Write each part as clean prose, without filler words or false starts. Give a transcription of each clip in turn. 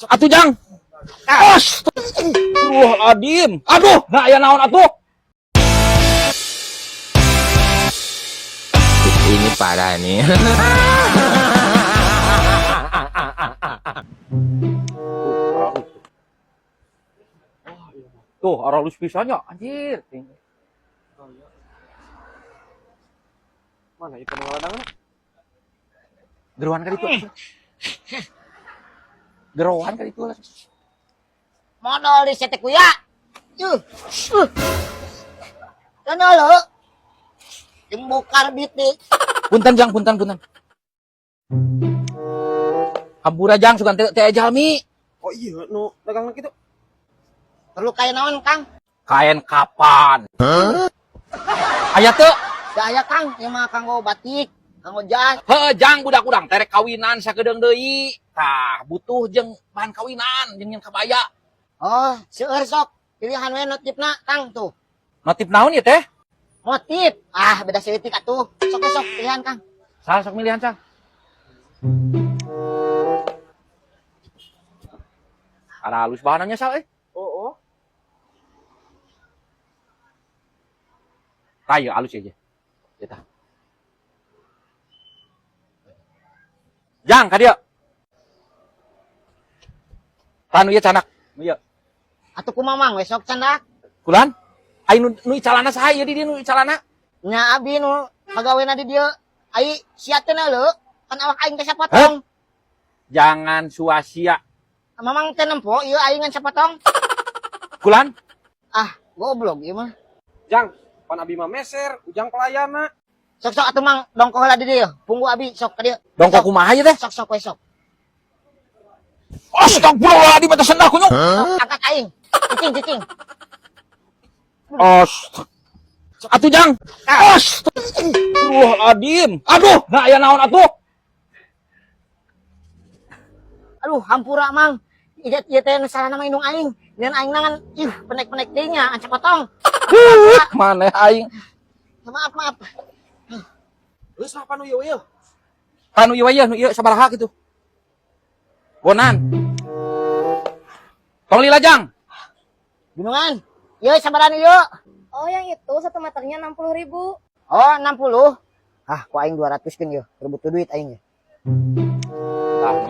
Atuh Jang. Astagfirullahaladzim. Aduh, nah aya naon atuh. Ini parah nih. Tuh, aralus pisannya anjir. Mana itu ngaladangna? Gerohan ka ditu. Gerohan ka ditu. Modal di setek kuya. Kan lo. Dimbukar biti. Punten Jang, punten. Hampura Jang sugan teh jalmi. Oh iya, nu dagang kitu. Perlu kain naon, Kang? Kain kapan? Aya teu? Da aya, Kang, ieu mah kanggo batik, kanggo jas. Heuh Jang budak urang terek kawinan sakedeung deui. Tah, butuh jeung bahan kawinan jeung nyen kabaya. Oh, seueur sok. Pilihan we notifna, Kang tuh. Motif naon ieu teh? Motif. Ah, beda seutik atuh. Sok pilihan, Kang. Saha sok milihan Cang? Ada halus bahannya sal Oh. Tah ieu halus aja. Eta. Jang ka dieu. Tanu ieu canak. Ieu. Atuh ku mamang we sok candak. Kulan? Ai nu calana saha ieu di dieu nu calana? Nya abi nu pagawena di dieu. Ai sia teh leuh. Kan awak aing teh sapotong. Jangan suasia. Mamang teh nempo ieu aing ngan sapotong. Kulan? Ah, goblok ieu mah. Jang, pan abi mah meser, ujang pelayana. Sok atuh mang dongko heula di dieu. Punggu abi sok ka dieu. Dongko kumaha ieu teh? Sok we sok. Astagfirullahaladzim eta sendal kunyuk. Angkat aing. Cicing. Atuh Jang. Astagfirullahaladzim. Aduh, nah aya naon atuh? Aduh, hampura mang. Ieu teh salah nama indung aing. Dan aing nangan penek-penek deui nya an sapotong. Maneh aing. Maaf. Geus mah panu ieu. Anu ieu nu ieu sabaraha kitu? Bonan. Tong lila Jang. Gunungan. Ieu sabaran ieu. Oh, yang itu 1 meternya 60.000. Oh, 60. Ah, ku aing 200 keun ieu. Rebutu duit aing ieu.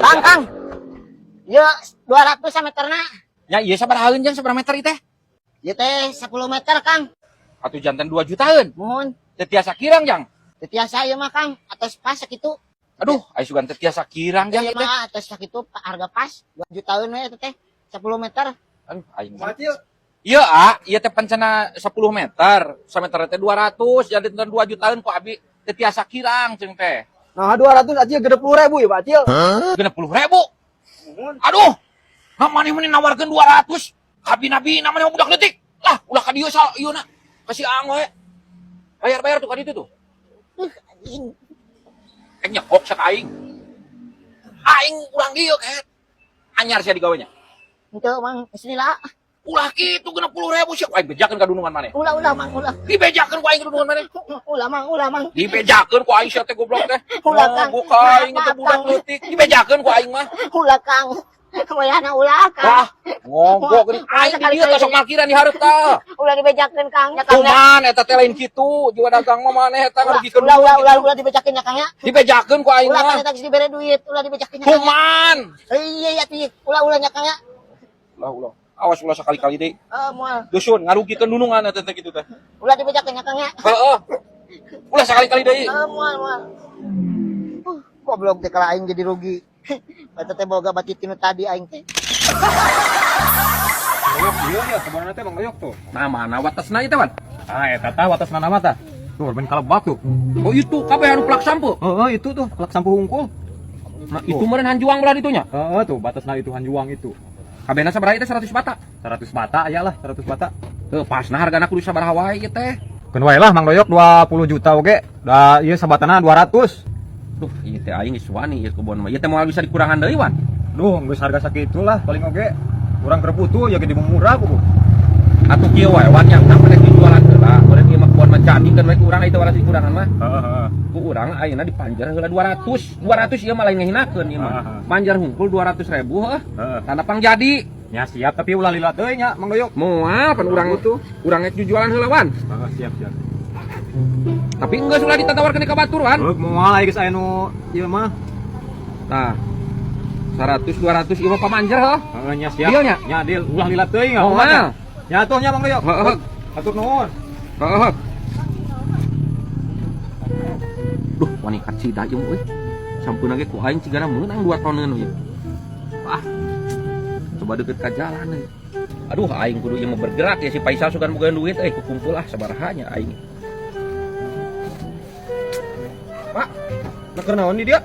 Kang. Ieu 200 sameterna. Nya ieu sabarahaeun Jang sabaraha meter ieu teh? Ieu teh 10 meter, Kang. Atuh janten 2 jutaan. Mohon. Teu tiasa kirang Jang. Teu tiasa ieu mah, Kang. Atos pas sakitu. Aduh, ai sugan teu tiasa kirang Jang Ieu ieu teh. mah atos sakitu harga pas 2 jutaan we eta teh. 10 meter. Aduh, aing. Macil. Ieu ieu teh pancena 10 meter. Sameter teh 200, jadi 2 jutaan ku abi teu tiasa kirang ceung teh. Nah, 200 aja 60.000 ya, Pak Cil. 60.000. Aduh. Namanya meni nawarkeun 200. Abi-nabi namanya budak leutik. Lah, ulah ka dieu sal ieu na. Kasih ang we. Bayar tuh ka ditu tuh. Anjing. Nyekok sak aing. Aing urang dieu ket. Anyar sia digawenya. Henteu mang bismillah. Ulah kitu 60.000 sia aing bejakeun ka dunungan maneh. Ulah mang ulah. Dibejakeun ku aing ka dunungan maneh. Ulah mang. Dibejakeun ku aing sia teh goblok teh. Ulah, Kang. Buka aing teh budak leutik. Dibejakeun ku aing mah. Ulah Kang. Wayahna ulah Kang. Wah, ngomong geuning aing di dieu teh sok markiran di hareup tah. Ulah dibejakeun Kang nya Kang. Kuman eta teh lain kitu, jiwa dagang mah maneh eta ngarugikeun. Ulah dibejakeun nya Kang ya. Dibejakeun ku aing Ulah kan mah. eta geus dibere duit, ulah dibejakeun nya Kang. Kuman. Iya ti. Ulah nya Kang ya. Ulah. Awas ulah sakali-kali deui. Moal. Dusun ngarugikeun nunungan eta teh kitu teh. Ulah dibejakeun nya Kang ya. Heeh. Ulah sakali-kali deui. Moal. Goblok teh kalau aing jadi rugi. Eta teh boga batit tinu tadi aing teh. Loyok ieu ya, sebenarnya teh Bang Loyok tuh. Nah, mana watasna ieu teh, Wan? Ah, eta tah watasna nama tah. Tuh, ben kalebak tuh. Oh, itu kabeh anu plak sampo. Heeh, itu tuh, plak sampo hungkul. Nah, itu meureun hanjuang belah ditunya. Heeh, tuh batasna itu hanjuang itu. Kabehna sabaraha teh 100 bata. 100 bata aya lah, 100 bata. Teu pasna hargana kudu sabaraha wae ieu teh. Keun wae lah Mang Loyok 20 juta oge. Da ieu sabatana 200. Duh, ieu teh aing geus wani ieu kebon mah. Ieu teh moal bisa dikurangan deui, Wan. Duh, geus harga sakitu lah paling oge. Urang keur putu ya gede murah kudu. Atuh kieu wae, Wan yang mana dijualan heula, meureun ieu mah kebon mah jadi kan baik urang itu waras dikurangan mah. Heeh. Ku urang ayeuna dipanjar heula 200. 200 ieu mah lain ngehinakeun ieu mah. Manjar hungkul 200.000 heuh. Tanda pang jadi. Ya siap tapi ulah lila teuy nya Mang Doyok. Moal pan urang itu. Urang rek jualan heula wan. Siap. Tapi enggak sulah ditatawarkeun ka batur wan. Moal aya geus aya nu ieu mah. Tah. 100 200 ieu mah pamanjer heuh. Heeh nya siap. Deal nya? Nya deal ulah lila teuy nya. Moal. Nya atuh nya Mang Doyok. Heeh. Atur nuhun. Heeh. Duh, wani kacida ieu euy. Sampeuna ge ku aing cigana meunang 2 toneun ieu. Wah. Coba deket ka jalan euy. Aduh, aing kudu ieu mah bergerak ya si Faisal sugan boga duit ku kumpul sabaraha nya aing. Pak, nuker naon di dia?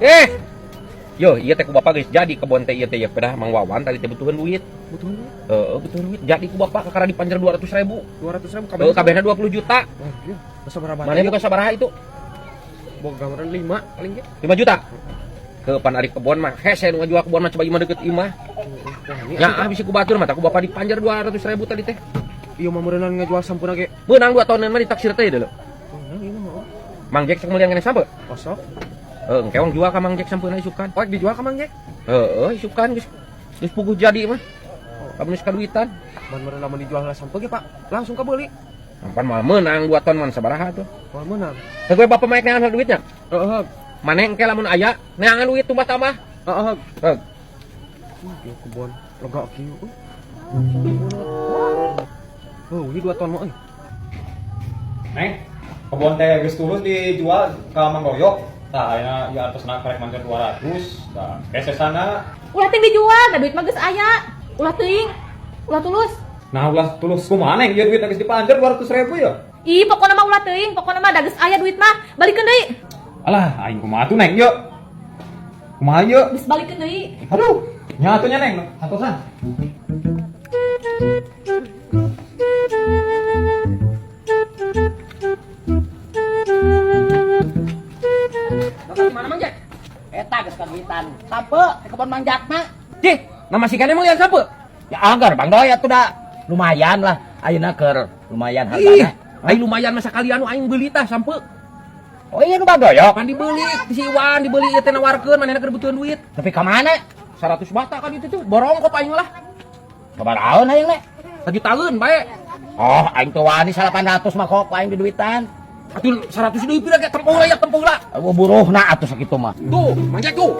Yo, iya teh ku bapak geus jadi kebon teh ieu teh ya pedah Mang Wawan tadi teh butuhan duit. Butuh Butuhan duit. Jadi ku bapak kakara dipanjer 200.000. 200.000 Kabehna 20 juta. Iya, sabaraha? Mana bukan sabaraha itu? Boga gambaran 5 paling ge. 5 juta. Ke pan ari kebon mah hese nu ngajual kebon mah coba imah deket imah. Ya habis ku batur mah ku bapak dipanjer 200.000 tadi teh. Ieu mah meureunana ngajual sampurna ge. Beunang 2 tahun mah ditaksir teh deuleu. Beunang ieu mah. Mang Jack sok mulian sampe. Kosok. Engke jual ka Mang Jack sampeuna isukan. Oh, dijual ka Mang Jack? Isukan geus puguh jadi mah. Kamu kaduitan. Man meureun lamun dijual lah sampe ge, Pak. Langsung kabeuli. Pan mah meunang 2 ton man sabaraha tuh. Moal meunang. Teu gue bapak maek neangan duitnya. Heeh. Mane engke lamun aya neangan duit tumbah tambah. Heeh. Heeh. Ieu kebon lega kieu. Oh, ini 2 ton mah euy. Neng, kebon teh geus tulus dijual ka Mang Doyok. Tah ayeuna ieu artosna karek mancer 200. Tah, kesesana. Ulah teuing dijual, da duit mah geus aya. Ulah teuing. Ulah tulus. Nah, ulah tulus kumaha neng ieu duit geus dipanjer 200.000 ya. Ih, pokona mah ulah teuing, pokona mah da geus aya duit mah. Balikeun deui. Alah, aing kumaha tuh neng ieu? Kumaha ieu? Geus balikeun deui. Aduh, nya atuh nya neng, atosan. Bapak mana Mang Jack? Eta geus kaduitan. Sampe di kebon Mang Jak mah. Cih, nama si kane mulian sampe. Ya anggar Bang Doy atuh da lumayan lah. Ayeuna keur lumayan Ih, hargana. ai lumayan mah sakalian nu aing beuli tah sampe. Oh iya nu Bang Doyok. Pan dibeli si Iwan dibeli ieu teh nawarkeun manehna keur butuhan duit. Tapi ka mana? 100 bata kan itu tuh borong kok aing lah. Sabaraha ayeung nek? 1 jutaan bae. Oh, aing teu wani 800 mah kok aing di duitan. Atuh 100 deui pira ge tempuh lah ya tempuh lah. Buruhna atuh sakitu mah. Tuh, Mang Jack tuh.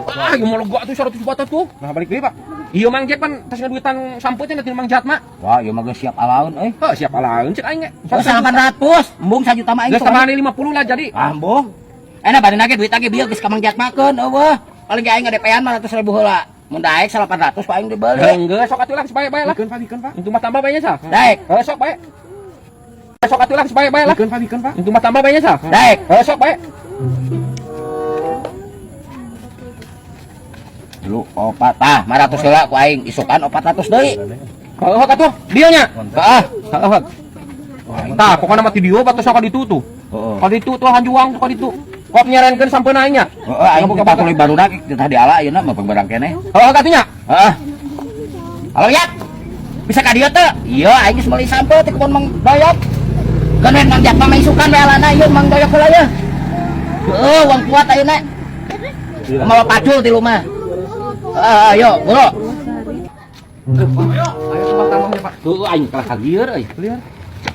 Ah, ieu mah lega atuh 100 bata tuh. Nah, balik deui, Pak. Ieu Mang Jack pan tas ngaduitan sampo teh nanti Mang Jat mah. Wah, ieu mah geus siap alaun euy. Heuh, siapa laeun cek aing ge. 800, embung 1 juta mah aing. Geus tambahan 50 lah jadi. Ah, embung. Bade ge duit lagi bieu geus ka Mang Jat makeun eueuh. Paling ge aing ngadepean 100.000 heula. Mun daek 800 pa aing dibeli. Geus sok atuh lah sebae-bae lah. Bikeun, Pak. Untuk mah tambah bae nya sah. Daek. Sok bae. Sok atuh lah sebae-bae lah. Bikeun, Pak. Untuk mah tambah bae nya sah. Daek. Sok bae. Lu opat tah 500 heula ku aing isukan 400 deui. Heuh atuh, dieu nya. Heeh. Tah, pokona mah ti dieu batos ka ditu tuh. Heeh. Ka ditu tuh hanjuang ka ditu. Kok nyarenkeun sampeuna aing nya. Heeh, aing buka tuluy barudak kita diala ayeuna mah pengbarang keneh. Heuh katunya. Heeh. Halo ya. Bisa ka dieu teh? Iya, aing geus meuli sampo ti kebon Mang Doyok. Geuneun Mang Jak mah isukan we alana ieu Mang Doyok heula ya. Heeh, uang kuat ayeuna. Mau pacul ti lu mah. Ayo, bro. Ayo tambah-tambahnya Pak. Tuh aing kalah kagieur euy. Lieur.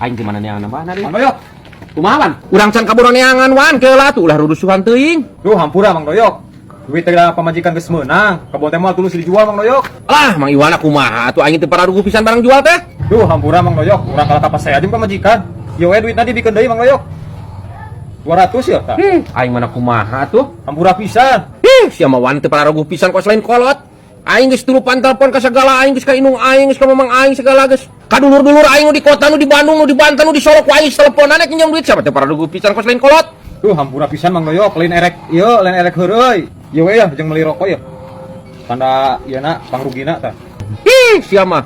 Aing di mana neangan nambahna deui. Mang Doyok. Kumaha wan? Urang can kaburo neangan wan keula tuh ulah rudusuhan teuing. Duh, hampura Mang Doyok. Duit teh pamajikan geus meunang. Kebon teh moal tulus dijual Mang Doyok. Lah, Mang Iwan kumaha atuh aing teu pararugu pisan barang jual teh. Duh, hampura Mang Doyok. Urang kalah kapas saya jeung pamajikan. Ieu we duitna dibikeun deui Mang Doyok. 200 ya tah. Aing mana kumaha tuh? Hampura pisan. Sia mah wan teu pararugu pisan kos lain kolot. Aing geus tulupan telepon ka sagala aing geus ka indung aing geus ka mamang aing segala geus. Ka dulur-dulur aing nu di kota nu di Bandung nu di Banten nu di Solo ku aing teleponan rek nyinjam duit siapa teu pararugu pisan kos lain kolot. Duh, hampura pisan Mang Doyok. Lain erek ieu, lain erek heureuy. Ieu we ya jeung meuli rokok ya. Tanda ieuna pangrugina tah. Sia mah.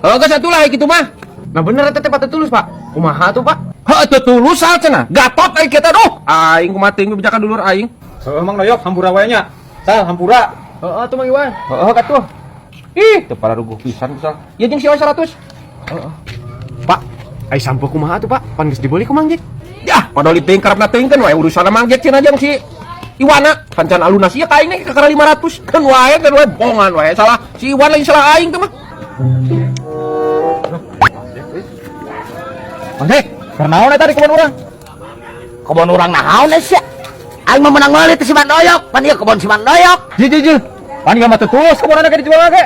Geus atuh lah kitu mah. Nah bener eta teh patut tulus, Pak. Kumaha tuh, Pak? Heuh teu tulus sal cenah. Gatot aing kita doh. Aing kumaha teuing bijakan dulur aing. Heuh Mang Doyok, hampura wae nya. Sal, hampura. Heeh tuh Mang Iwan. Heeh katuh. Ih, teu pararugu pisan misal. Ieu jeung si 100. Heeh. Pak, Ai sampo kumaha tuh, Pak? Pan geus dibeli ku Mang Jack. Ya, padahal teuing karepna teuing kan wae urusan Mang Jack cenah jeung si Iwana pancan aluna sia ka aing ke 500 kan wae bongan wae salah si Iwan lain salah aing teh mah. Mang Jack, karena tadi kebon urang. Kebon urang naon sia? Aing mah menang meuli teh si Mandoyok, pan ieu kebon si Mandoyok. Ji. Pan gak mah tulus kebonana ge dijual ge.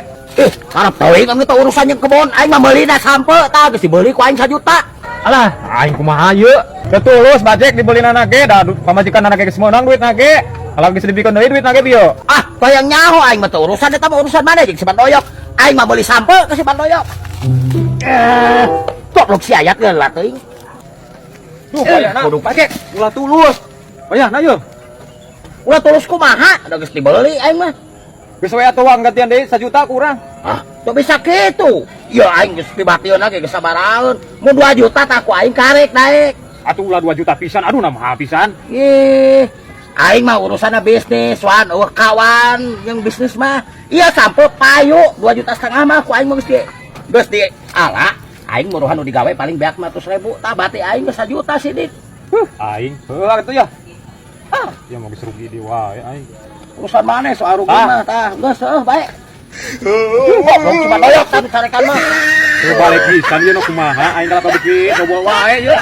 Karep teuing anu teh urusan jeung kebon, aing mah meulina sampe tah geus dibeli ku aing 1 juta. Alah, aing kumaha ieu? Teu tulus bajek dibelina ge da pamajikan anak ge geus meunang duitna ge. Kalau geus dibikeun deui duitna ge bieu. Ah, bayang nyaho aing mah teh urusan eta mah urusan mana jeung si Mandoyok. Aing mah meuli sampe ke si Mandoyok. Goblok si ayat geula teuing. Duh, bayana. Kudu Bajek, ulah tulus. Bayana ieu. Ulah tulus kumaha? Da geus dibeli aing mah. Geus we atuh uang gantian deui 1 juta kurang. Ah, tuh bisa gitu. Ya aing geus dibatiun lagi geus sabaraeun. Mun 2 juta tah ku aing karek naik. Atuh ulah 2 juta pisan. Aduh nah pisan. Ih, aing mah urusanna bisnis, wan eueuh kawan yang bisnis mah. Iya sampe payu 2,5 juta mah ku aing mah geus di ala. Aing muruhan nu digawe paling beak 100.000. Tah bati aing geus 1 juta sih dit. Aing, heuh atuh ya. Ah, ya mau geus rugi di wae aing. Urusan mana soal rugi mah tah geus bae. Goblok cuma doyok tadi carekan mah. Teu balik pisan ieu nu kumaha aing kalau bikin coba wae ieu.